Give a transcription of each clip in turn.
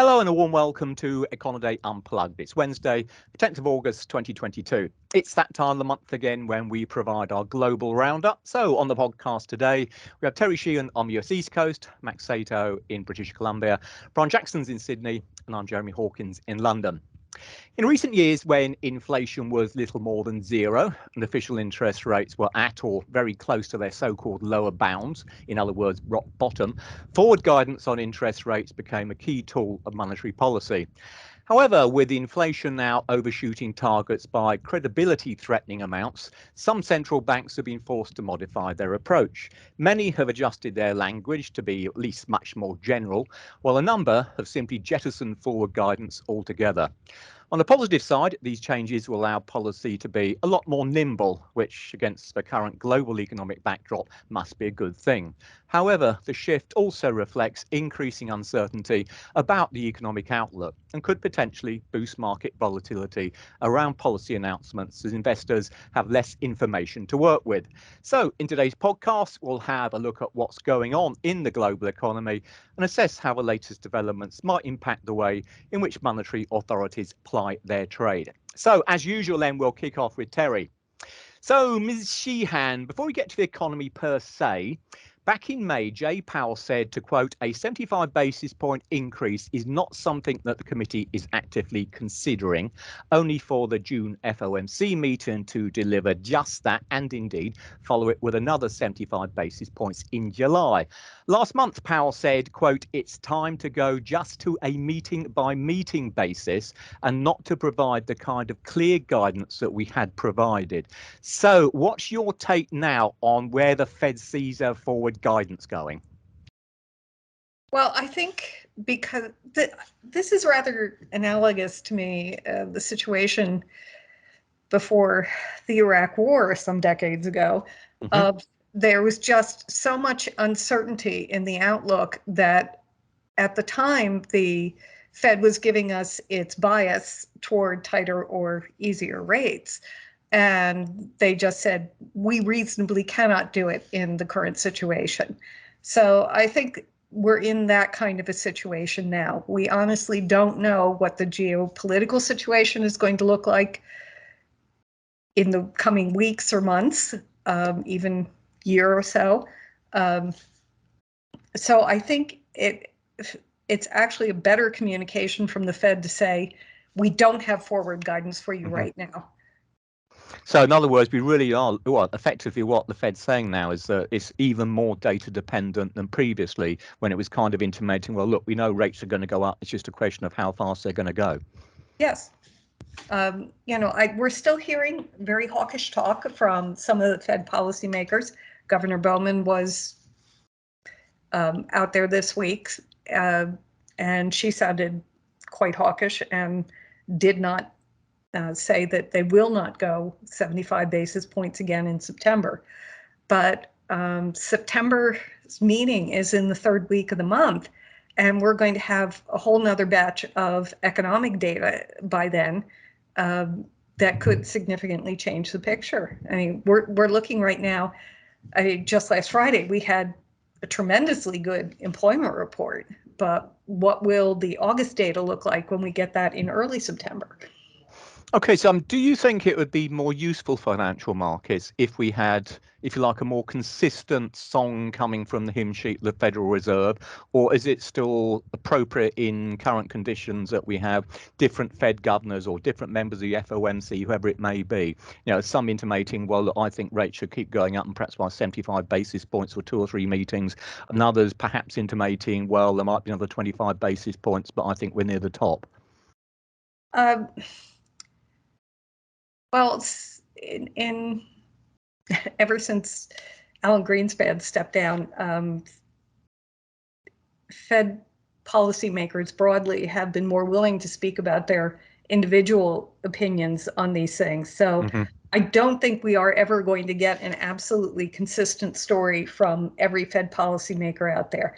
Hello and a warm welcome to Econoday Unplugged. It's Wednesday, 10th of August 2022. It's that time of the month again when we provide our global roundup. So on the podcast today, we have Terry Sheehan on the US East Coast, Max Sato in British Columbia, Brian Jackson's in Sydney, and I'm Jeremy Hawkins in London. In recent years, when inflation was little more than zero and official interest rates were at or very close to their so-called lower bounds, in other words, rock bottom, forward guidance on interest rates became a key tool of monetary policy. However, with inflation now overshooting targets by credibility-threatening amounts, some central banks have been forced to modify their approach. Many have adjusted their language to be at least much more general, while a number have simply jettisoned forward guidance altogether. On the positive side, these changes will allow policy to be a lot more nimble, which against the current global economic backdrop must be a good thing. However, the shift also reflects increasing uncertainty about the economic outlook and could potentially boost market volatility around policy announcements as investors have less information to work with. So in today's podcast, we'll have a look at what's going on in the global economy and assess how the latest developments might impact the way in which monetary authorities ply their trade. So as usual, then we'll kick off with Terry. So Ms. Sheehan, before we get to the economy per se, back in May, Jay Powell said, to quote, a 75 basis point increase is not something that the committee is actively considering, only for the June FOMC meeting to deliver just that and indeed follow it with another 75 basis points in July. Last month, Powell said, quote, it's time to go just to a meeting by meeting basis and not to provide the kind of clear guidance that we had provided. So what's your take now on where the Fed sees their forward guidance going? Well, I think because this is rather analogous to me, the situation before the Iraq War some decades ago. There was just so much uncertainty in the outlook that at the time the Fed was giving us its bias toward tighter or easier rates. And they just said, we reasonably cannot do it in the current situation. So I think we're in that kind of a situation now. We honestly don't know what the geopolitical situation is going to look like in the coming weeks or months, even year or so. So I think it's actually a better communication from the Fed to say, we don't have forward guidance for you right now. So in other words, we really are, well, effectively what the Fed's saying now is that it's even more data dependent than previously when it was kind of intimating, well, look, we know rates are going to go up. It's just a question of how fast they're going to go. Yes. We're still hearing very hawkish talk from some of the Fed policymakers. Governor Bowman was out there this week, and she sounded quite hawkish and did not say that they will not go 75 basis points again in September. But September's meeting is in the third week of the month, and we're going to have a whole nother batch of economic data by then that could significantly change the picture. I mean, we're looking right now, just last Friday, we had a tremendously good employment report, but what will the August data look like when we get that in early September? Okay, so do you think it would be more useful for financial markets if we had, if you like, a more consistent song coming from the hymn sheet of the Federal Reserve, or is it still appropriate in current conditions that we have different Fed governors or different members of the FOMC, whoever it may be? You know, some intimating, well, I think rates should keep going up and perhaps by 75 basis points for 2 or 3 meetings, and others perhaps intimating, well, there might be another 25 basis points, but I think we're near the top. Well, ever since Alan Greenspan stepped down, Fed policymakers broadly have been more willing to speak about their individual opinions on these things. So I don't think we are ever going to get an absolutely consistent story from every Fed policymaker out there.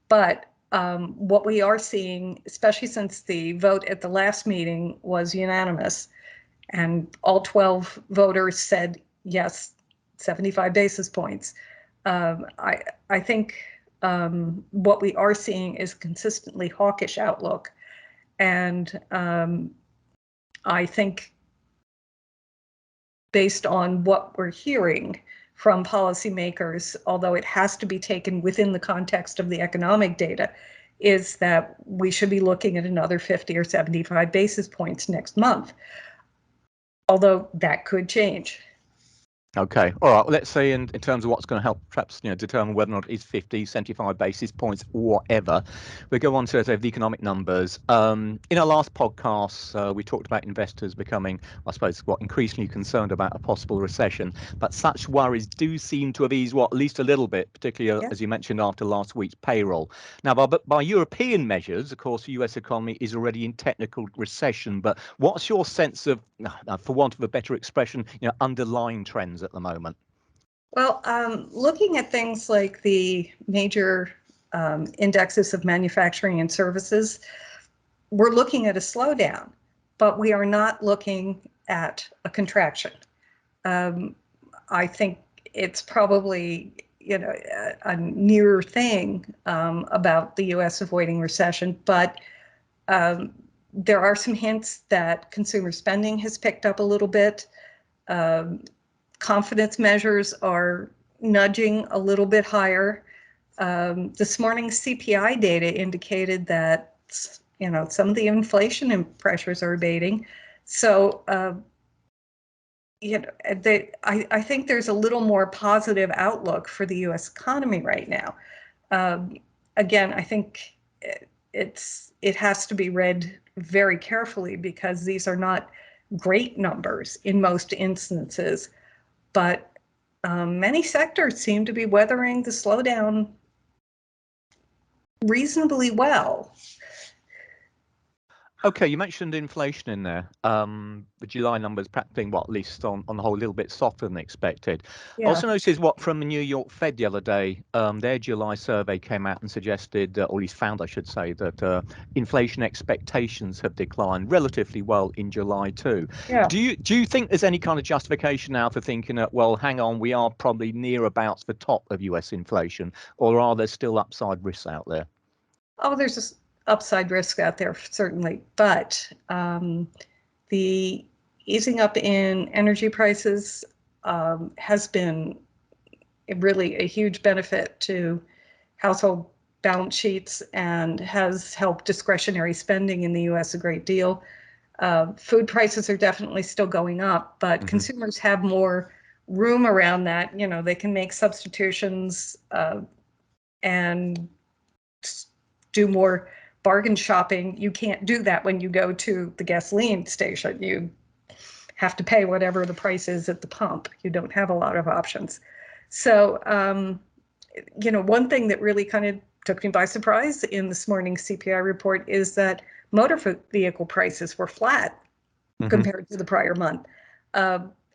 But what we are seeing, especially since the vote at the last meeting was unanimous, and all 12 voters said yes, 75 basis points. I think what we are seeing is a consistently hawkish outlook. And I think based on what we're hearing from policymakers, although it has to be taken within the context of the economic data, is that we should be looking at another 50 or 75 basis points next month, although that could change. Okay, all right. Well, let's say in terms of what's going to help perhaps determine whether or not it's 50, 75 basis points, whatever. We go on to the economic numbers. In our last podcast, we talked about investors becoming, I suppose, increasingly concerned about a possible recession. But such worries do seem to have eased, at least a little bit, particularly as you mentioned after last week's payroll. Now, by European measures, of course, the US economy is already in technical recession. But what's your sense of, for want of a better expression, underlying trends at the moment? Well, looking at things like the major indexes of manufacturing and services, we're looking at a slowdown, but we are not looking at a contraction. I think it's probably a nearer thing about the U.S. avoiding recession, but there are some hints that consumer spending has picked up a little bit. Confidence measures are nudging a little bit higher. This morning's CPI data indicated that some of the inflation pressures are abating. So I think there's a little more positive outlook for the U.S. economy right now. Again, I think it has to be read very carefully because these are not great numbers in most instances. But many sectors seem to be weathering the slowdown reasonably well. Okay, you mentioned inflation in there. The July numbers perhaps being at least on the whole, a little bit softer than expected. Yeah. Also noticed from the New York Fed the other day, their July survey came out and suggested, or at least found, I should say, that inflation expectations have declined relatively well in July too. Yeah. Do you think there's any kind of justification now for thinking that, well, hang on, we are probably near about the top of US inflation, or are there still upside risks out there? Oh, there's this upside risk out there, certainly. But the easing up in energy prices has been really a huge benefit to household balance sheets and has helped discretionary spending in the U.S. a great deal. Food prices are definitely still going up, but consumers have more room around that. They can make substitutions and do more bargain shopping. You can't do that when you go to the gasoline station. You have to pay whatever the price is at the pump. You don't have a lot of options. So, one thing that really kind of took me by surprise in this morning's CPI report is that motor vehicle prices were flat compared to the prior month.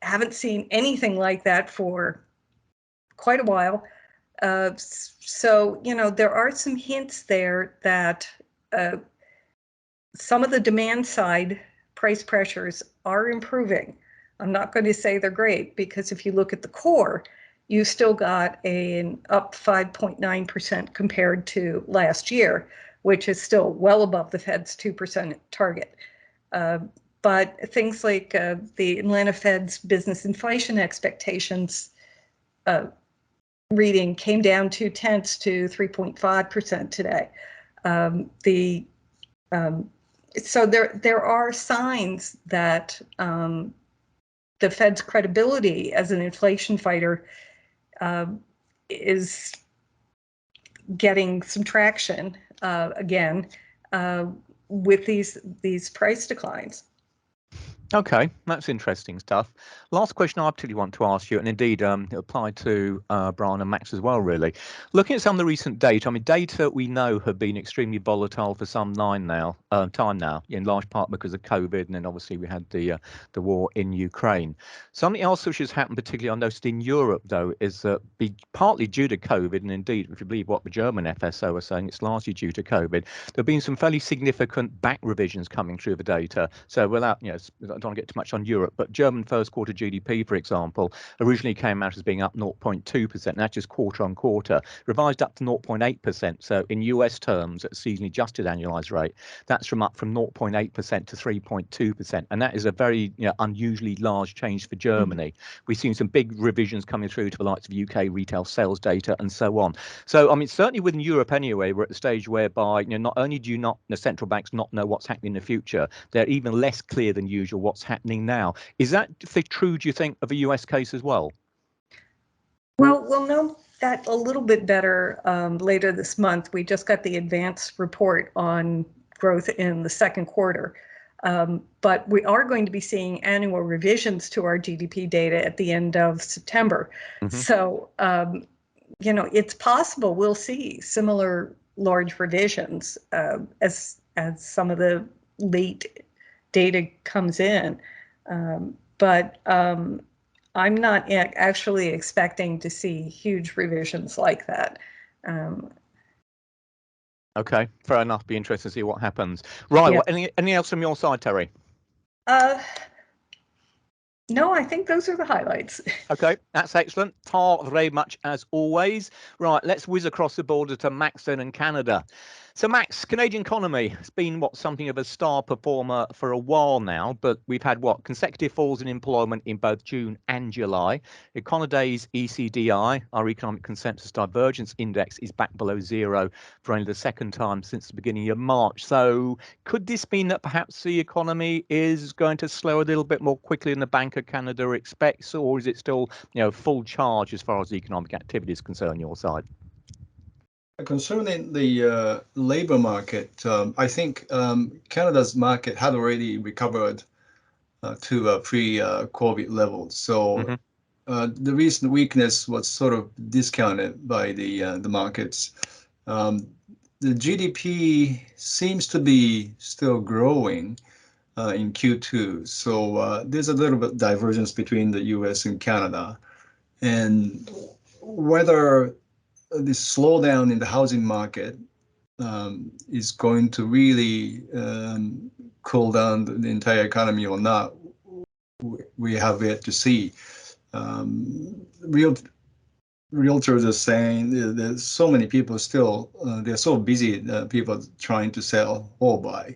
Haven't seen anything like that for quite a while. So, there are some hints there that some of the demand side price pressures are improving. I'm not going to say they're great because if you look at the core, you still got an up 5.9% compared to last year, which is still well above the Fed's 2% target. But things like the Atlanta Fed's business inflation expectations reading came down 0.2 to 3.5% today. So there are signs that the Fed's credibility as an inflation fighter is getting some traction again with these price declines. Okay, that's interesting stuff. Last question I particularly want to ask you, and indeed it applied to Brian and Max as well, really. Looking at some of the recent data, data we know have been extremely volatile for some time now, in large part because of COVID, and then obviously we had the war in Ukraine. Something else which has happened, particularly I noticed in Europe, though, is that partly due to COVID, and indeed, if you believe what the German FSO are saying, it's largely due to COVID, there have been some fairly significant back revisions coming through the data. So without, don't want to get too much on Europe, but German first quarter GDP, for example, originally came out as being up 0.2%. And that's just quarter on quarter, revised up to 0.8%. So in US terms, at seasonally adjusted annualized rate, that's up from 0.8% to 3.2%. And that is a very unusually large change for Germany. We've seen some big revisions coming through to the likes of UK retail sales data and so on. So, I mean, certainly within Europe anyway, we're at the stage whereby, not only do the central banks not know what's happening in the future, they're even less clear than usual what's happening now. Is that true, do you think, of a US case as well? Well, we'll know that a little bit better later this month. We just got the advance report on growth in the second quarter. But we are going to be seeing annual revisions to our GDP data at the end of September. So, it's possible we'll see similar large revisions as some of the late data comes in. But I'm not actually expecting to see huge revisions like that. Okay, fair enough. Be interested to see what happens. Right. Yeah. Well, anything else from your side, Terry? No, I think those are the highlights. Okay, that's excellent. Very much as always. Right, let's whiz across the border to Max then in Canada. So Max, Canadian economy has been something of a star performer for a while now, but we've had consecutive falls in employment in both June and July. Econoday's ECDI, our Economic Consensus Divergence Index, is back below zero for only the second time since the beginning of March. So could this mean that perhaps the economy is going to slow a little bit more quickly than the Bank of Canada expects, or is it still full charge as far as the economic activity is concerned, your side? Concerning the labor market, I think Canada's market had already recovered to pre-COVID levels. So the recent weakness was sort of discounted by the markets. The GDP seems to be still growing in Q2. So there's a little bit divergence between the US and Canada. And whether this slowdown in the housing market is going to really cool down the entire economy or not, we have yet to see. Realtors are saying there's so many people still, they're so busy, people trying to sell or buy.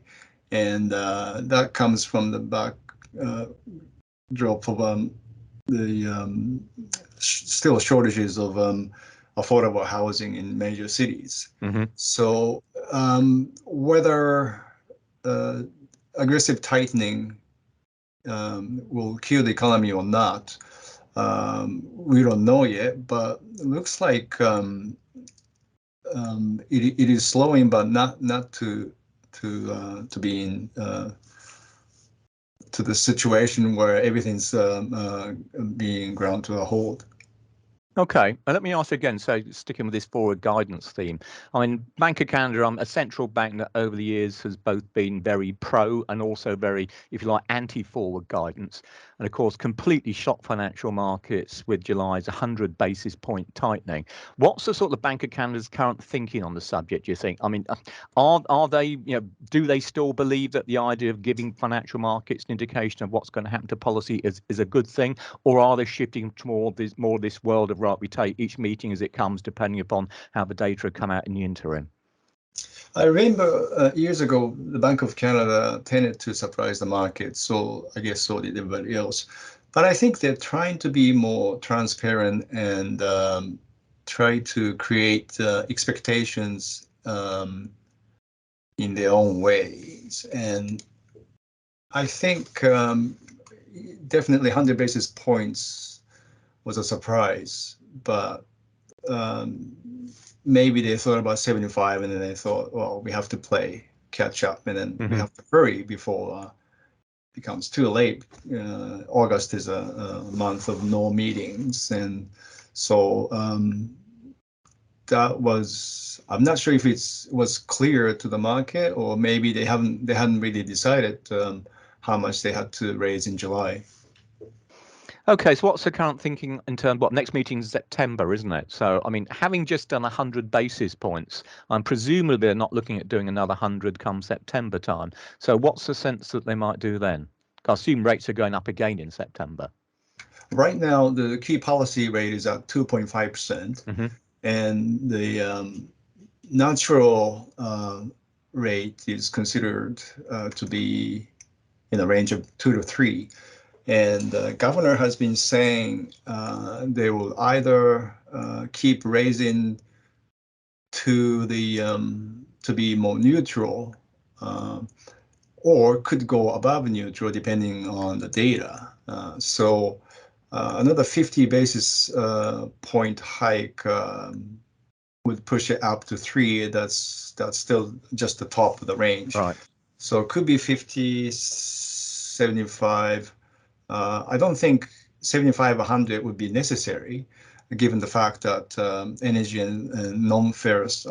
And that comes from the backdrop of the still shortages of affordable housing in major cities. So whether aggressive tightening will kill the economy or not, we don't know yet, but it looks like it is slowing, but not to be in to the situation where everything's being ground to a halt. Okay, and let me ask again, so sticking with this forward guidance theme, I mean, Bank of Canada, a central bank that over the years has both been very pro and also very, if you like, anti-forward guidance, and of course, completely shocked financial markets with July's 100 basis point tightening. What's the sort of Bank of Canada's current thinking on the subject, do you think? I mean, are they, do they still believe that the idea of giving financial markets an indication of what's going to happen to policy is a good thing, or are they shifting toward more of this world of, right, we take each meeting as it comes, depending upon how the data have come out in the interim? I remember years ago, the Bank of Canada tended to surprise the market, so I guess so did everybody else. But I think they're trying to be more transparent and try to create expectations in their own ways. And I think definitely 100 basis points was a surprise, but maybe they thought about 75 and then they thought, well, we have to play catch up and then we have to hurry before it becomes too late. August is a month of no meetings. And so that was, I'm not sure if it was clear to the market, or maybe they hadn't really decided how much they had to raise in July. Okay, so what's the current thinking in terms of next meeting is September, isn't it? So, I mean, having just done 100 basis points, I'm presumably they're not looking at doing another 100 come September time. So what's the sense that they might do then? So I assume rates are going up again in September. Right now, the key policy rate is at 2.5%, and the natural rate is considered to be in a range of 2 to 3. And the governor has been saying they will either keep raising to the to be more neutral, or could go above neutral depending on the data. So another 50 basis point hike would push it up to 3. That's still just the top of the range. Right. So it could be 50, 75. I don't think 75, 100 would be necessary, given the fact that energy and non-ferrous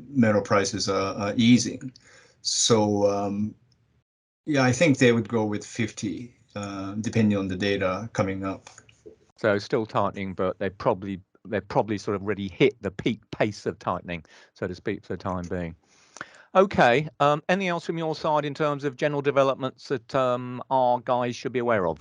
metal prices are easing. So yeah, I think they would go with 50, depending on the data coming up. So still tightening, but they've probably sort of already hit the peak pace of tightening, so to speak, for the time being. Okay. Anything else from your side in terms of general developments that our guys should be aware of?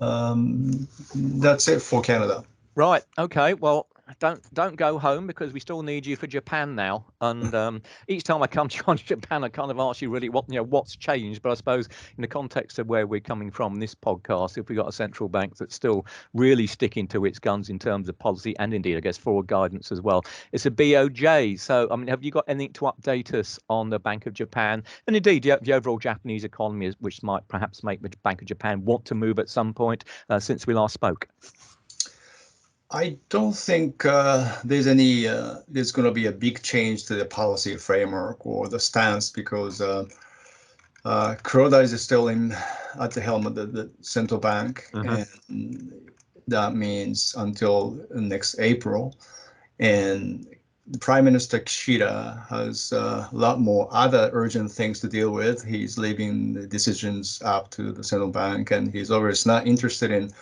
That's it for Canada. Right. Okay. Well, don't go home, because we still need you for Japan now. And each time I come to you on Japan, I kind of ask you really what's changed. But I suppose in the context of where we're coming from, this podcast, if we've got a central bank that's still really sticking to its guns in terms of policy and indeed, I guess, forward guidance as well, it's a BOJ. So, I mean, have you got anything to update us on the Bank of Japan and indeed the overall Japanese economy, which might perhaps make the Bank of Japan want to move at some point since we last spoke? I don't think there's going to be a big change to the policy framework or the stance, because Kuroda is still at the helm of the central bank, and that means until next April. And Prime Minister Kishida has a lot more other urgent things to deal with. He's leaving the decisions up to the central bank, and he's always not interested in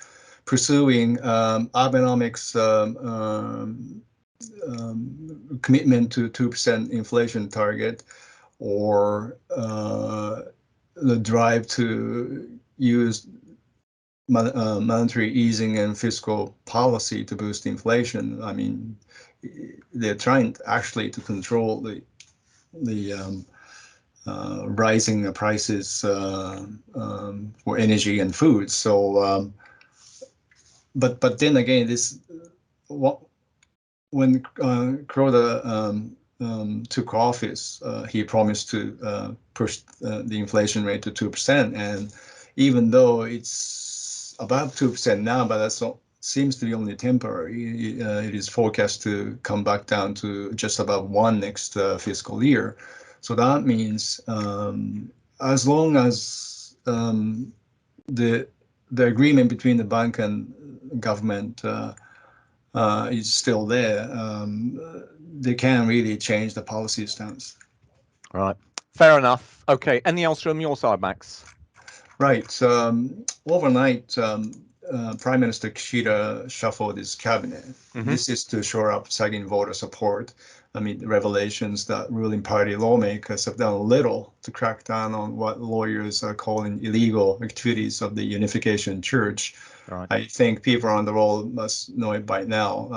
pursuing Abenomics commitment to 2% inflation target, or the drive to use monetary easing and fiscal policy to boost inflation. I mean, they're trying actually to control the rising prices for energy and food. So. But then again, when Kuroda took office, he promised to push the inflation rate to 2%, and even though it's about 2% now, but that seems to be only temporary. It is forecast to come back down to just above 1 next fiscal year. So that means as long as the agreement between the bank and government is still there, they can't really change the policy stance. Right. Fair enough. Okay. Anything else from your side, Max? Right. Overnight, Prime Minister Kishida shuffled his cabinet. This is to shore up sagging voter support amid revelations that ruling party lawmakers have done little to crack down on what lawyers are calling illegal activities of the Unification Church. Right. I think people around the world must know it by now.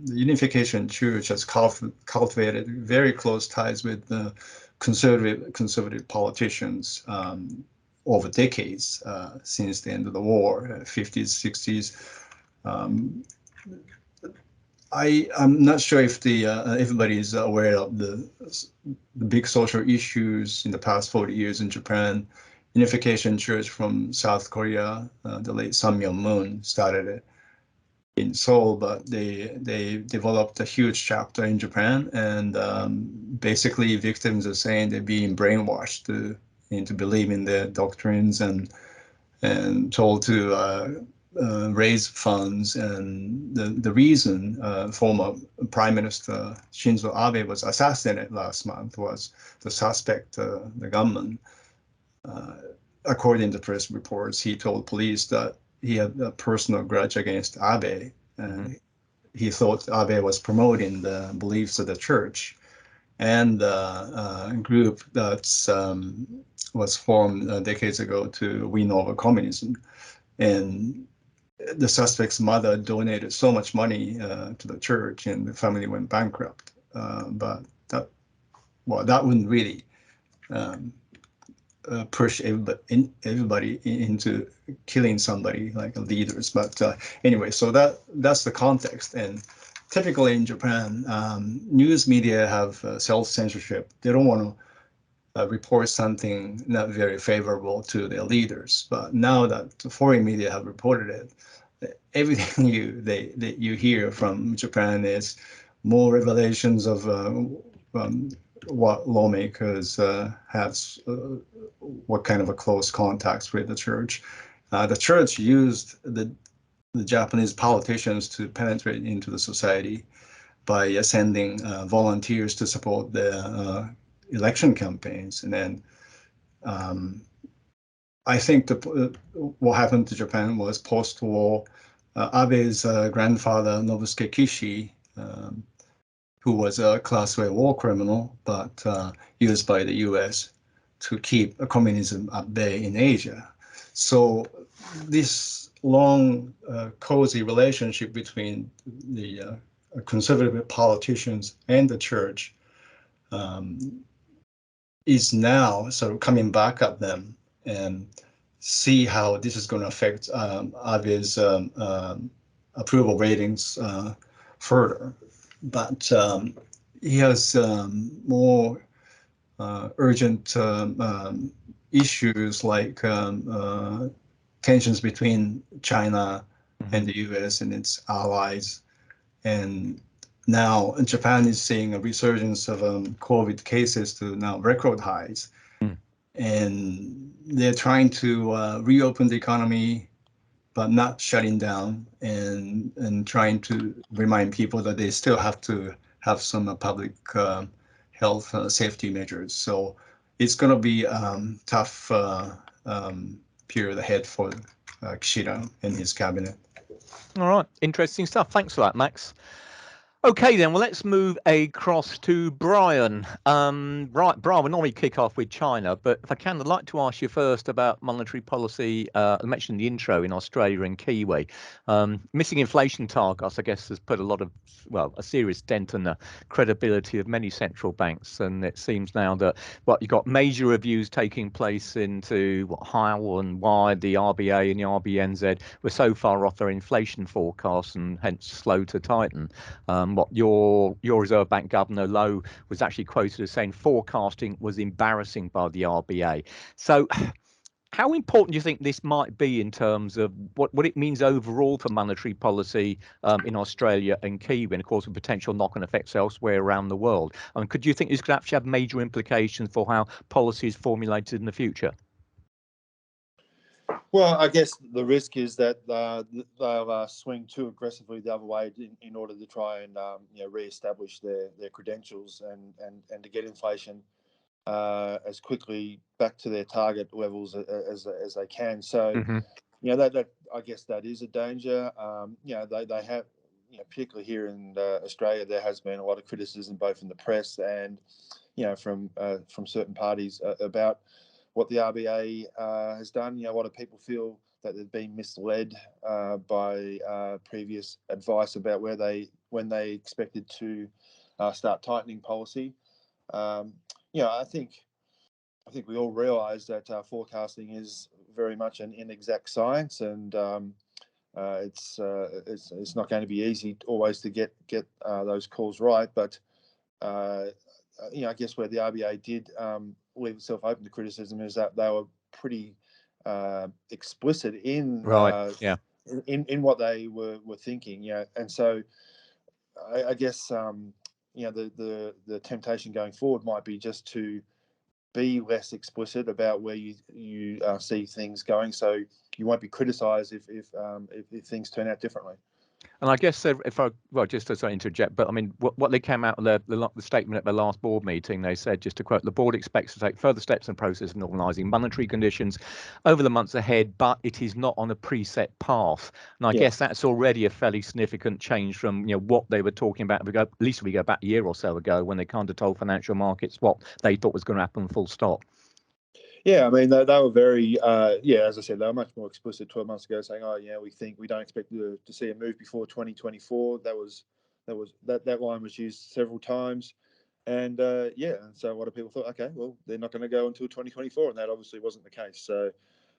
The Unification Church has cultivated very close ties with the conservative politicians over decades, since the end of the war, 50s, 60s. I'm not sure if everybody is aware of the big social issues in the past 40 years in Japan. Unification Church from South Korea, the late Sun Myung-moon started it in Seoul, but they developed a huge chapter in Japan, and basically victims are saying they're being brainwashed into believing their doctrines and told to raise funds. And the reason former Prime Minister Shinzo Abe was assassinated last month was the suspect, the gunman. According to press reports, he told police that he had a personal grudge against Abe. He thought Abe was promoting the beliefs of the church. and a group that's was formed decades ago to win over communism. And the suspect's mother donated so much money to the church, and the family went bankrupt. But that wouldn't really push everybody into killing somebody like leaders. But anyway, so that's the context. And typically in Japan, news media have self-censorship. They don't want to report something not very favorable to their leaders. But now that the foreign media have reported it, everything you hear from Japan is more revelations of what lawmakers have, what kind of a close contacts with the church. The church used the Japanese politicians to penetrate into the society by sending volunteers to support their election campaigns. And then I think what happened to Japan was post-war. Abe's grandfather, Nobusuke Kishi, who was a class A war criminal, but used by the US to keep communism at bay in Asia. So this long, cozy relationship between the conservative politicians and the church is now sort of coming back at them, and see how this is going to affect Abe's approval ratings further. But he has more urgent issues like tensions between China and the US and its allies. And now Japan is seeing a resurgence of COVID cases to now record highs. And they're trying to reopen the economy, but not shutting down, and trying to remind people that they still have to have some public health safety measures. So it's going to be tough period ahead for Kishida and his cabinet. All right, interesting stuff. Thanks for that, Max. Okay, then, well, let's move across to Brian. Right, Brian, we normally kick off with China, but if I can, I'd like to ask you first about monetary policy. I mentioned in the intro in Australia and Kiwi. Missing inflation targets, I guess, has put a lot of, well, a serious dent on the credibility of many central banks. And it seems now that, you've got major reviews taking place into how and why the RBA and the RBNZ were so far off their inflation forecasts and hence slow to tighten. What your Reserve Bank Governor Lowe was actually quoted as saying forecasting was embarrassing by the RBA. So how important do you think this might be in terms of what it means overall for monetary policy in Australia and Kiwi, and of course with potential knock-on effects elsewhere around the world? I mean, could you think this could actually have major implications for how policy is formulated in the future? Well, I guess the risk is that they'll swing too aggressively the other way in order to try and re-establish their credentials and to get inflation as quickly back to their target levels as they can. So, that I guess that is a danger. They have, particularly here in Australia, there has been a lot of criticism both in the press and from certain parties about what the RBA has done. A lot of people feel that they've been misled by previous advice about when they expected to start tightening policy. I think we all realise that forecasting is very much an inexact science, and it's not going to be easy always to get those calls right. But I guess where the RBA did leave itself open to criticism is that they were pretty explicit in in what they were thinking. And so I guess the temptation going forward might be just to be less explicit about where you see things going, so you won't be criticised if things turn out differently. And I guess if I, well, just to interject, but I mean, what they came out of the statement at the last board meeting, they said, just to quote, the board expects to take further steps in the process of normalising monetary conditions over the months ahead, but it is not on a preset path. And I guess that's already a fairly significant change from what they were talking about. At least we go back a year or so ago when they kind of told financial markets what they thought was going to happen, full stop. Yeah, I mean, they were very, as I said, they were much more explicit 12 months ago, saying, we don't expect to see a move before 2024. That line was used several times. And and so a lot of people thought, okay, well, they're not going to go until 2024. And that obviously wasn't the case. So,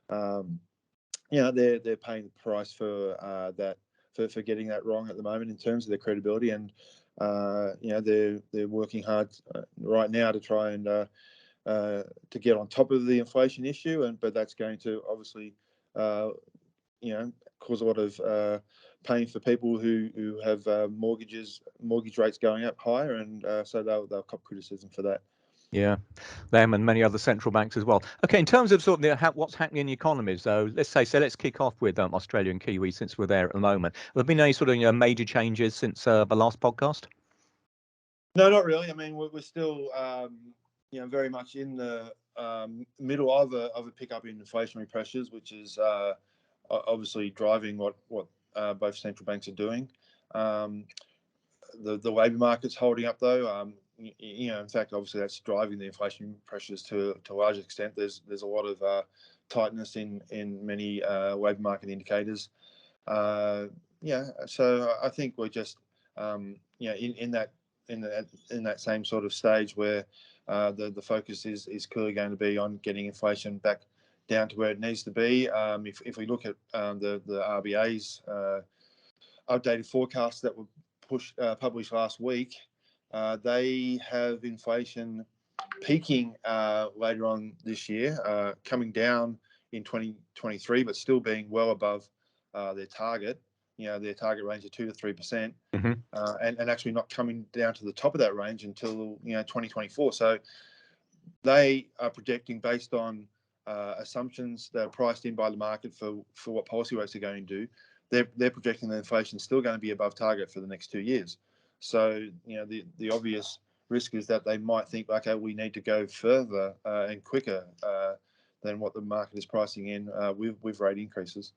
they're paying the price for that, for getting that wrong at the moment in terms of their credibility. And, they're working hard right now to try and to get on top of the inflation issue, but that's going to obviously, cause a lot of pain for people who have mortgage rates going up higher, and so they'll cop criticism for that. Yeah, them and many other central banks as well. Okay, in terms of sort of what's happening in the economies, though, let's kick off with Australia and Kiwi, since we're there at the moment. Have there been any sort of major changes since the last podcast? No, not really. I mean, we're still very much in the middle of a pickup in inflationary pressures, which is obviously driving what both central banks are doing. The labour market's holding up, though. In fact, obviously that's driving the inflation pressures to a large extent. There's a lot of tightness in many labour market indicators. So I think we're just in that same sort of stage where the focus is clearly going to be on getting inflation back down to where it needs to be. If we look at the RBA's updated forecasts that were published last week, they have inflation peaking later on this year, coming down in 2023, but still being well above their target. Their target range of 2 to 3%, and actually not coming down to the top of that range until 2024. So they are projecting, based on assumptions that are priced in by the market for what policy rates are going to do. They're projecting that inflation is still going to be above target for the next 2 years. So the obvious risk is that they might think, okay, we need to go further and quicker than what the market is pricing in with rate increases.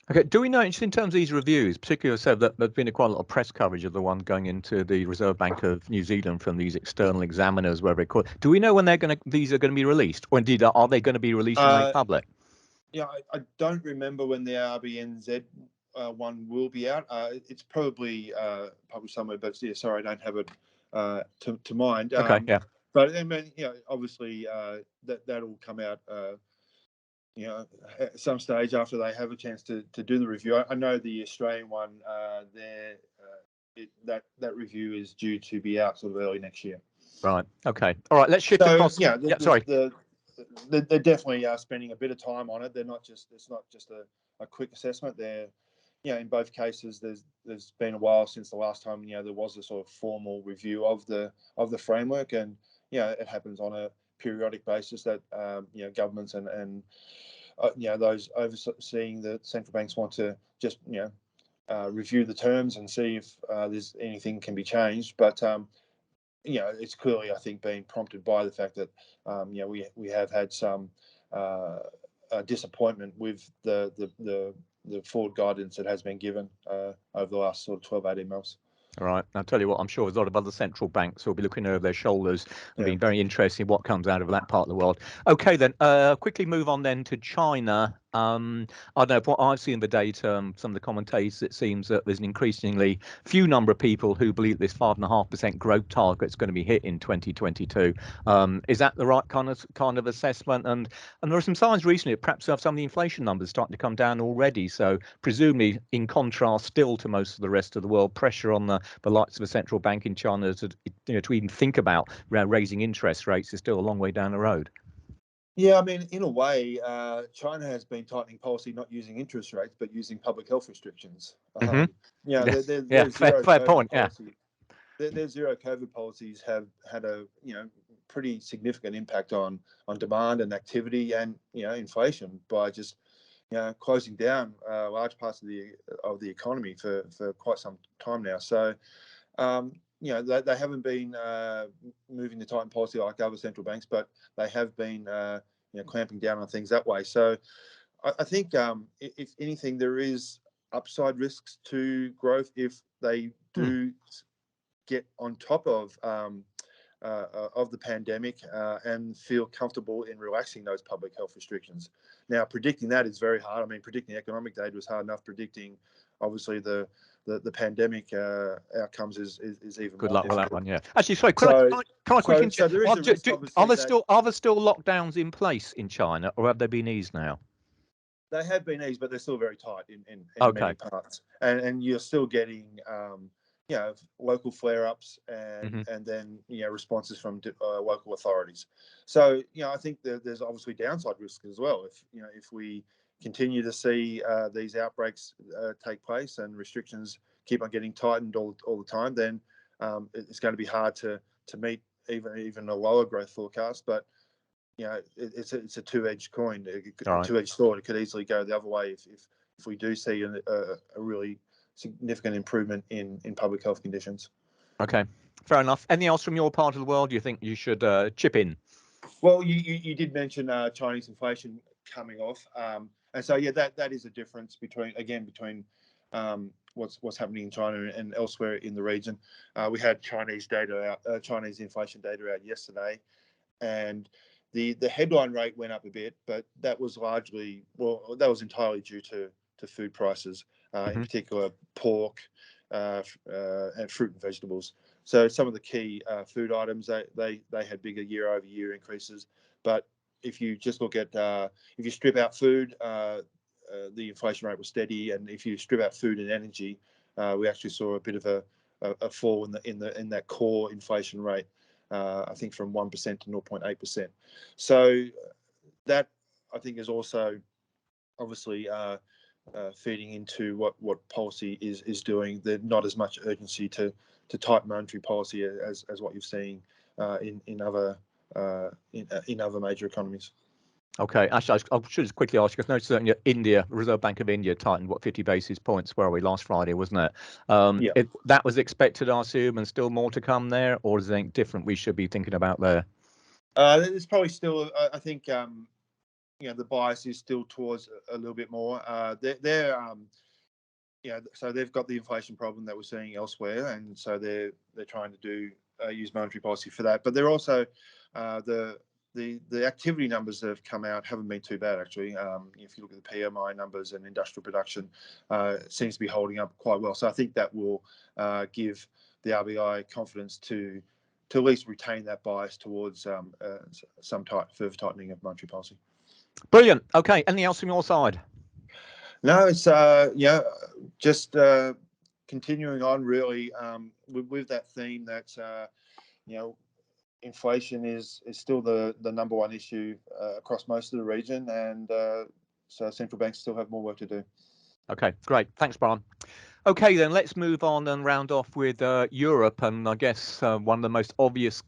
Okay, do we know, just in terms of these reviews, particularly said that there's been quite a lot of press coverage of the one going into the Reserve Bank of New Zealand from these external examiners, wherever they call it. Do we know when these are going to be released, or indeed are they going to be released and made public? Yeah, I don't remember when the RBNZ one will be out. It's probably published somewhere, but yeah, sorry, I don't have it to mind. Okay, yeah. But I mean, obviously that'll come out. At some stage after they have a chance to do the review. I know the Australian one, that review is due to be out sort of early next year. Right. Okay. All right. Let's shift across. Yeah. Sorry. They're definitely spending a bit of time on it. It's not just a quick assessment. They're, in both cases, there's been a while since the last time there was a sort of formal review of the framework, and it happens on a periodic basis that governments and those overseeing the central banks want to just review the terms and see if there's anything can be changed. But it's clearly, I think, being prompted by the fact that we have had some disappointment with the forward guidance that has been given over the last sort of 12, 18 months. All right. I'll tell you what, I'm sure there's a lot of other central banks who will be looking over their shoulders and being very interested in what comes out of that part of the world. Okay, then, quickly move on then to China. I don't know, from what I've seen in the data, some of the commentators, it seems that there's an increasingly few number of people who believe this 5.5% growth target is going to be hit in 2022. Is that the right kind of assessment? And there are some signs recently that perhaps some of the inflation numbers starting to come down already. So presumably, in contrast, still to most of the rest of the world, pressure on the likes of a central bank in China to even think about raising interest rates is still a long way down the road. Yeah, I mean, in a way, China has been tightening policy, not using interest rates, but using public health restrictions. Fair point. Yeah, their zero COVID policies have had a pretty significant impact on demand and activity and inflation by just closing down large parts of the economy for quite some time now. So, they haven't been moving to tighten policy like other central banks, but they have been clamping down on things that way. So, I think if anything, there is upside risks to growth if they do get on top of the pandemic and feel comfortable in relaxing those public health restrictions. Now, predicting that is very hard. I mean, predicting economic data was hard enough. Predicting, obviously, the pandemic outcomes is even good more luck difficult. with that one. Yeah. Actually, sorry. Can I quickly? So there is a risk, are there still lockdowns in place in China, or have they been eased now? They have been eased, but they're still very tight in Okay. many parts, and you're still getting local flare-ups and then responses from local authorities. So I think there's obviously downside risks as well. If we continue to see these outbreaks take place and restrictions keep on getting tightened all the time, then it's going to be hard to meet even a lower growth forecast. But it's a two-edged coin, two-edged sword. It could easily go the other way if we do see a really significant improvement in public health conditions. Okay, fair enough. Anything else from your part of the world you think you should chip in? Well, you did mention Chinese inflation coming off, and so that is a difference between what's happening in China and elsewhere in the region. We had Chinese inflation data out yesterday, and the headline rate went up a bit, but that was entirely due to food prices, in particular pork and fruit and vegetables. So some of the key food items, they had bigger year-over-year increases. But if you just look at if you strip out food, the inflation rate was steady, and if you strip out food and energy, we actually saw a bit of a fall in that core inflation rate. I think from 1% to 0.8%. So that, I think, is also obviously feeding into what policy is doing. There's not as much urgency to tighten monetary policy as what you're seeing in other major economies. Okay, actually, I should just quickly ask you, because notice that India, Reserve Bank of India tightened 50 basis points, where are we, last Friday, wasn't it? That was expected, I assume, and still more to come there, or is there anything different we should be thinking about there? There's probably still, I think, the bias is still towards a little bit more. So they've got the inflation problem that we're seeing elsewhere, and so they're trying to use monetary policy for that. But they're also the activity numbers that have come out haven't been too bad, actually. If you look at the PMI numbers and industrial production, it seems to be holding up quite well. So I think that will give the RBI confidence to at least retain that bias towards some further tightening of monetary policy. Brilliant. Okay, anything else from your side? No, it's just continuing on really with that theme that inflation is still the number one issue across most of the region, and so central banks still have more work to do. Okay, great. Thanks, Brian. Okay, then let's move on and round off with Europe, and I guess one of the most obvious,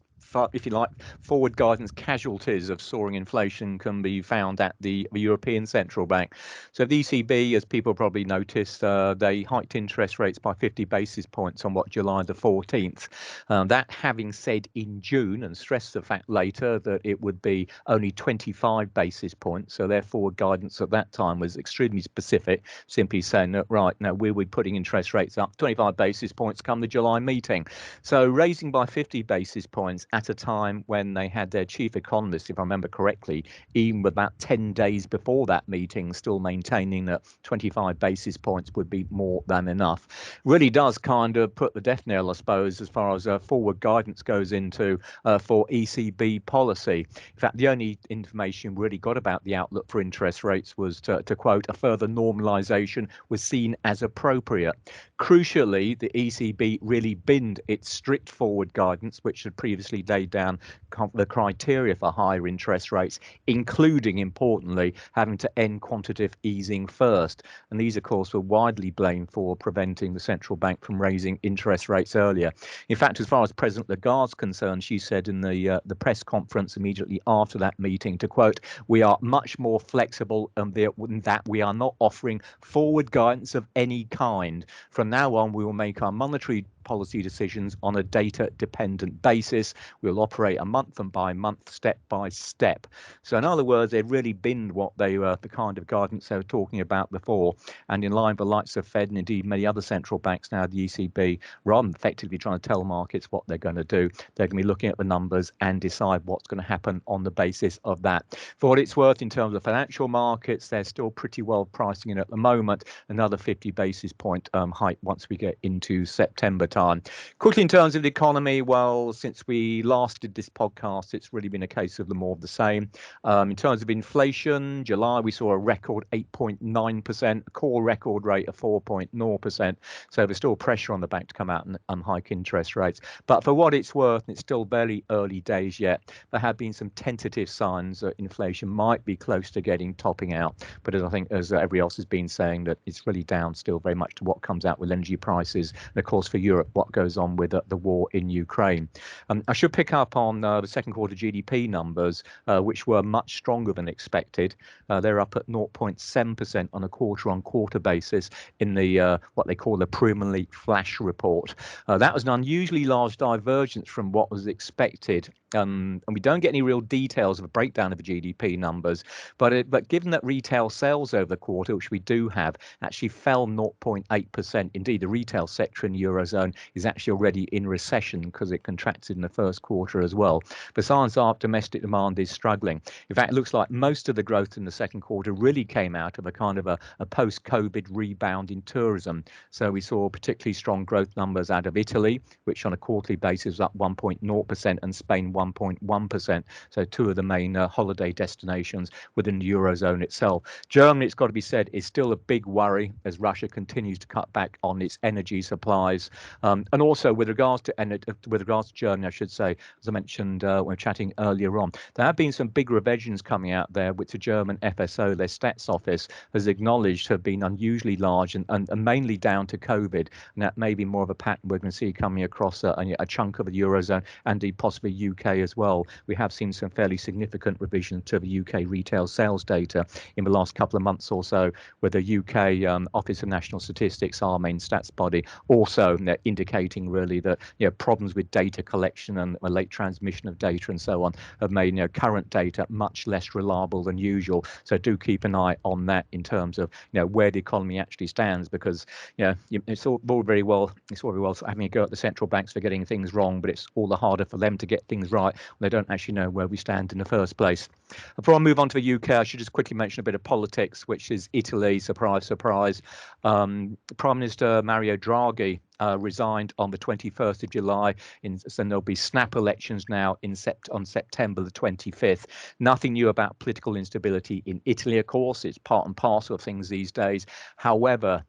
if you like, forward guidance casualties of soaring inflation can be found at the European Central Bank. So the ECB, as people probably noticed, they hiked interest rates by 50 basis points on July the 14th. That having said in June, and stressed the fact later that it would be only 25 basis points. So their forward guidance at that time was extremely specific, simply saying that, right, now we'll be putting interest rates up 25 basis points come the July meeting. So raising by 50 basis points at a time when they had their chief economist, if I remember correctly, even about 10 days before that meeting, still maintaining that 25 basis points would be more than enough, really does kind of put the death knell, I suppose, as far as forward guidance goes into for ECB policy. In fact, the only information we really got about the outlook for interest rates was, to quote, a further normalisation was seen as appropriate. Crucially, the ECB really binned its strict forward guidance, which had previously laid down the criteria for higher interest rates, including, importantly, having to end quantitative easing first. And these, of course, were widely blamed for preventing the central bank from raising interest rates earlier. In fact, as far as President Lagarde's concerned, she said in the press conference immediately after that meeting, to quote, "We are much more flexible in that we are not offering forward guidance of any kind. From now on, we will make our monetary policy decisions on a data-dependent basis. We'll operate a month and by month, step by step." So in other words, they've really binned what they were, the kind of guidance they were talking about before. And in line with the likes of Fed and indeed many other central banks now, the ECB, rather than effectively trying to tell markets what they're going to do, they're going to be looking at the numbers and decide what's going to happen on the basis of that. For what it's worth, in terms of financial markets, they're still pretty well pricing in at the moment. Another 50 basis point hike once we get into September time. Quickly, in terms of the economy, well, since we last did this podcast, it's really been a case of the more of the same. In terms of inflation, July, we saw a record 8.9%, a core record rate of 4.0%. So there's still pressure on the bank to come out and hike interest rates. But for what it's worth, and it's still very early days yet, there have been some tentative signs that inflation might be close to topping out. But as I think, as everybody else has been saying, that it's really down still very much to what comes out with energy prices. And of course, for Europe, what goes on with the war in Ukraine. I should pick up on the second quarter GDP numbers, which were much stronger than expected. They're up at 0.7% on a quarter-on-quarter basis in the what they call the preliminary flash report. That was an unusually large divergence from what was expected. And we don't get any real details of a breakdown of the GDP numbers, but given that retail sales over the quarter, which we do have, actually fell 0.8%. Indeed, the retail sector in the Eurozone is actually already in recession because it contracted in the first quarter as well. Besides that, domestic demand is struggling. In fact, it looks like most of the growth in the second quarter really came out of a kind of a post-COVID rebound in tourism. So we saw particularly strong growth numbers out of Italy, which on a quarterly basis was up 1.0%, and Spain 1.1%. So two of the main holiday destinations within the Eurozone itself. Germany, it's got to be said, is still a big worry as Russia continues to cut back on its energy supplies. And also with regards to Germany, I should say, as I mentioned when we were chatting earlier on, there have been some big revisions coming out there, which the German FSO, their stats office, has acknowledged have been unusually large and mainly down to COVID. And that may be more of a pattern we're going to see coming across a chunk of the Eurozone and indeed possibly UK as well. We have seen some fairly significant revisions to the UK retail sales data in the last couple of months or so, with the UK Office of National Statistics, our main stats body, also indicating really that problems with data collection and late transmission of data and so on have made current data much less reliable than usual. So do keep an eye on that in terms of where the economy actually stands, because it's all very well having a go at the central banks for getting things wrong, but it's all the harder for them to get things right when they don't actually know where we stand in the first place. Before I move on to the UK, I should just quickly mention a bit of politics, which is Italy. Surprise, surprise. Prime Minister Mario Draghi resigned on the 21st of July. So there'll be snap elections now on September the 25th. Nothing new about political instability in Italy, of course. It's part and parcel of things these days. However,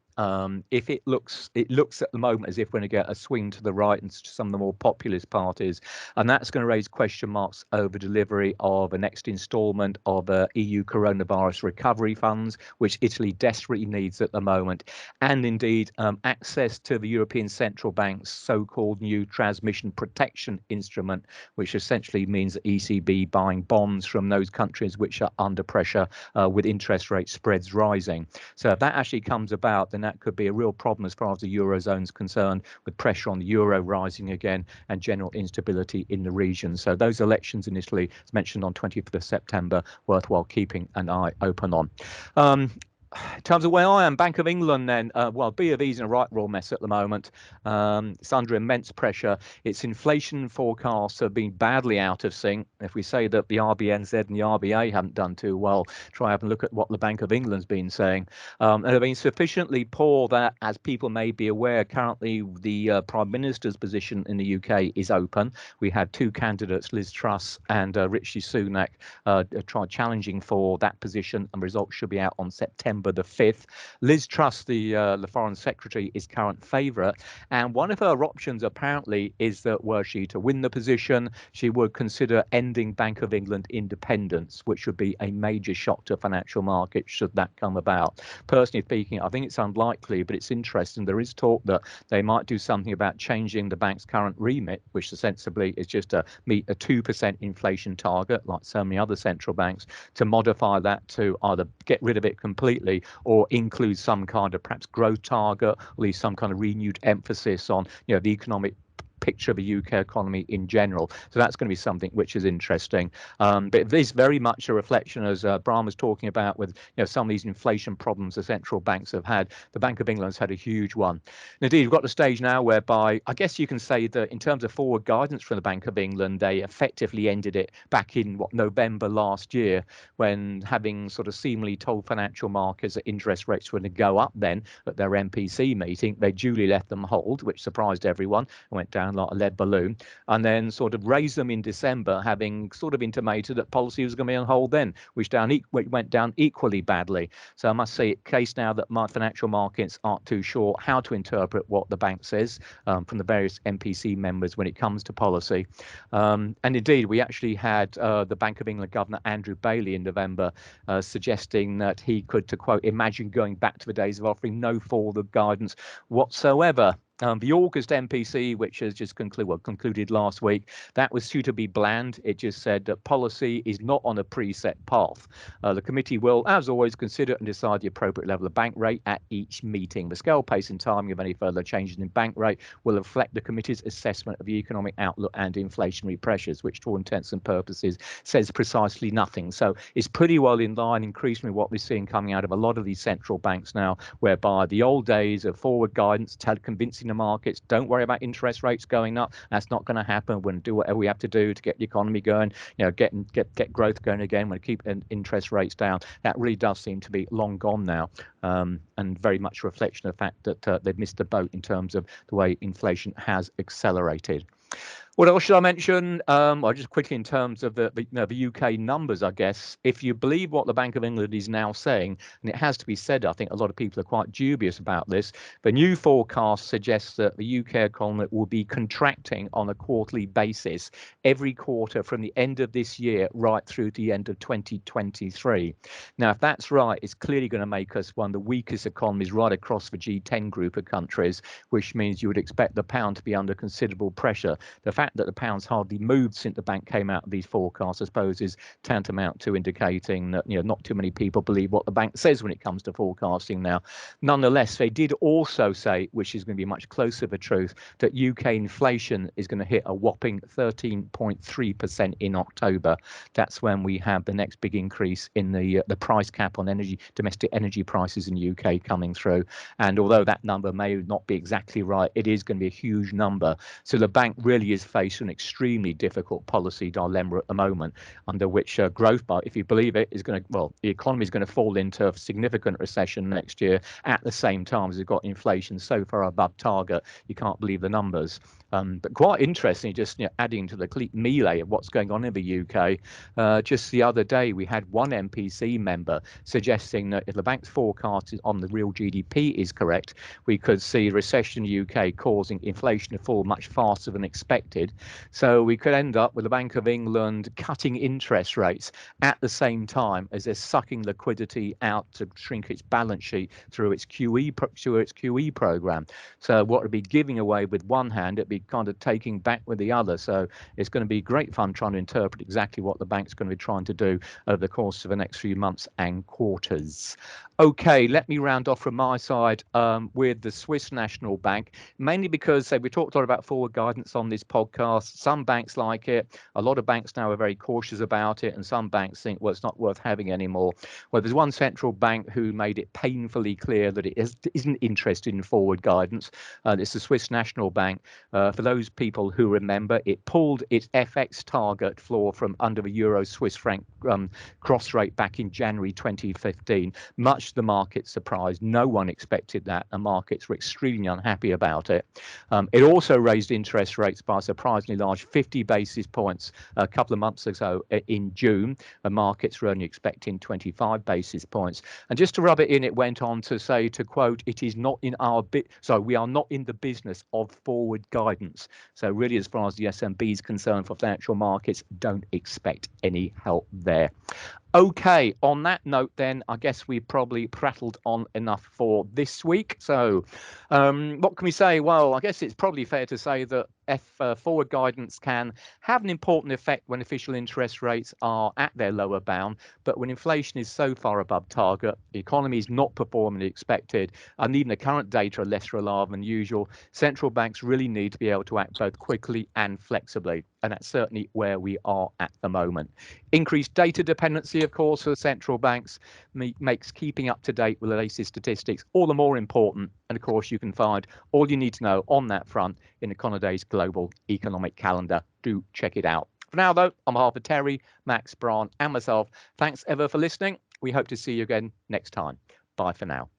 if it looks at the moment as if we're going to get a swing to the right and some of the more populist parties, and that's going to raise question marks over delivery of a next instalment of EU coronavirus recovery funds, which Italy desperately needs at the moment, and indeed access to the European Central Bank's so-called new transmission protection instrument, which essentially means the ECB buying bonds from those countries which are under pressure with interest rate spreads rising. So if that actually comes about, then that could be a real problem as far as the Eurozone is concerned, with pressure on the euro rising again and general instability in the region. So those elections in Italy, as mentioned on 20th of September, worthwhile keeping an eye open on. In terms of where I am, Bank of England then, well, B of E's in a right royal mess at the moment. It's under immense pressure. Its inflation forecasts have been badly out of sync. If we say that the RBNZ and the RBA haven't done too well, try have a look at what the Bank of England's been saying. They've been sufficiently poor that, as people may be aware, currently the Prime Minister's position in the UK is open. We had two candidates, Liz Truss and Rishi Sunak, try challenging for that position, and results should be out on September November the 5th. Liz Truss, the Foreign Secretary, is current favourite, and one of her options apparently is that were she to win the position, she would consider ending Bank of England independence, which would be a major shock to financial markets should that come about. Personally speaking, I think it's unlikely, but it's interesting. There is talk that they might do something about changing the bank's current remit, which ostensibly is just to meet a 2% inflation target, like so many other central banks, to modify that to either get rid of it completely or include some kind of perhaps growth target, or at least some kind of renewed emphasis on, you know, the economic picture of the UK economy in general. So that's going to be something which is interesting. But it is very much a reflection, as Brian was talking about, with, you know, some of these inflation problems the central banks have had. The Bank of England's had a huge one. And indeed, we've got to the stage now whereby I guess you can say that in terms of forward guidance from the Bank of England, they effectively ended it back in November last year, when, having sort of seemingly told financial markets that interest rates were going to go up then at their MPC meeting, they duly left them hold, which surprised everyone and went down like a lead balloon, and then sort of raised them in December, having sort of intimated that policy was going to be on hold then, which went down equally badly. So I must say, case now that my financial markets aren't too sure how to interpret what the bank says from the various MPC members when it comes to policy. And indeed, we actually had the Bank of England Governor Andrew Bailey in November suggesting that he could, to quote, imagine going back to the days of offering no forward guidance whatsoever. The August MPC, which has just concluded last week, that was due to be bland. It just said that policy is not on a preset path. The committee will, as always, consider and decide the appropriate level of bank rate at each meeting. The scale, pace and timing of any further changes in bank rate will reflect the committee's assessment of the economic outlook and inflationary pressures, which to all intents and purposes says precisely nothing. So it's pretty well in line increasingly what we're seeing coming out of a lot of these central banks now, whereby the old days of forward guidance, convincing the markets, don't worry about interest rates going up, that's not going to happen, we're going to do whatever we have to do to get the economy going, you know, get growth going again, we're going to keep interest rates down. That really does seem to be long gone now, and very much a reflection of the fact that they've missed the boat in terms of the way inflation has accelerated. What else should I mention? Well, just quickly in terms of the UK numbers, I guess, if you believe what the Bank of England is now saying, and it has to be said, I think a lot of people are quite dubious about this, the new forecast suggests that the UK economy will be contracting on a quarterly basis every quarter from the end of this year right through to the end of 2023. Now, if that's right, it's clearly going to make us one of the weakest economies right across the G10 group of countries, which means you would expect the pound to be under considerable pressure. The fact that the pound's hardly moved since the bank came out of these forecasts, I suppose, is tantamount to indicating that, you know, not too many people believe what the bank says when it comes to forecasting now. Nonetheless, they did also say, which is going to be much closer to the truth, that UK inflation is going to hit a whopping 13.3% in October. That's when we have the next big increase in the price cap on domestic energy prices in the UK coming through. And although that number may not be exactly right, it is going to be a huge number. So the bank really is facing an extremely difficult policy dilemma at the moment, under which growth, if you believe it, is going to, well, the economy is going to fall into a significant recession next year at the same time as we've got inflation so far above target, you can't believe the numbers. But quite interesting, just, you know, adding to the complete melee of what's going on in the UK, just the other day we had one MPC member suggesting that if the bank's forecast on the real GDP is correct, we could see recession in the UK causing inflation to fall much faster than expected. So we could end up with the Bank of England cutting interest rates at the same time as they're sucking liquidity out to shrink its balance sheet through its QE program. So what would be giving away with one hand, it'd be kind of taking back with the other. So it's going to be great fun trying to interpret exactly what the bank's going to be trying to do over the course of the next few months and quarters. Okay, let me round off from my side with the Swiss National Bank, mainly because we talked a lot about forward guidance on this podcast. Some banks like it. A lot of banks now are very cautious about it, and some banks think, well, it's not worth having anymore. Well, there's one central bank who made it painfully clear that it isn't interested in forward guidance. It's the Swiss National Bank. For those people who remember, it pulled its FX target floor from under the euro Swiss franc cross rate back in January 2015, much much the market surprised. No one expected that, and markets were extremely unhappy about it. It also raised interest rates by a surprisingly large 50 basis points a couple of months ago in June, when markets were only expecting 25 basis points. And just to rub it in, it went on to say, to quote, "It is not in our we are not in the business of forward guidance." So really, as far as the SMB is concerned for financial markets, don't expect any help there. Okay, on that note then, I guess we've probably prattled on enough for this week. So what can we say? Well, I guess it's probably fair to say that forward guidance can have an important effect when official interest rates are at their lower bound, but when inflation is so far above target, the economy is not performing as expected, and even the current data are less reliable than usual, central banks really need to be able to act both quickly and flexibly, and that's certainly where we are at the moment. Increased data dependency, of course, for the central banks makes keeping up to date with the latest statistics all the more important. And of course, you can find all you need to know on that front in Econoday's global economic calendar. Do check it out. For now, though, on behalf of Terry, Max, Brian, and myself, thanks ever for listening. We hope to see you again next time. Bye for now.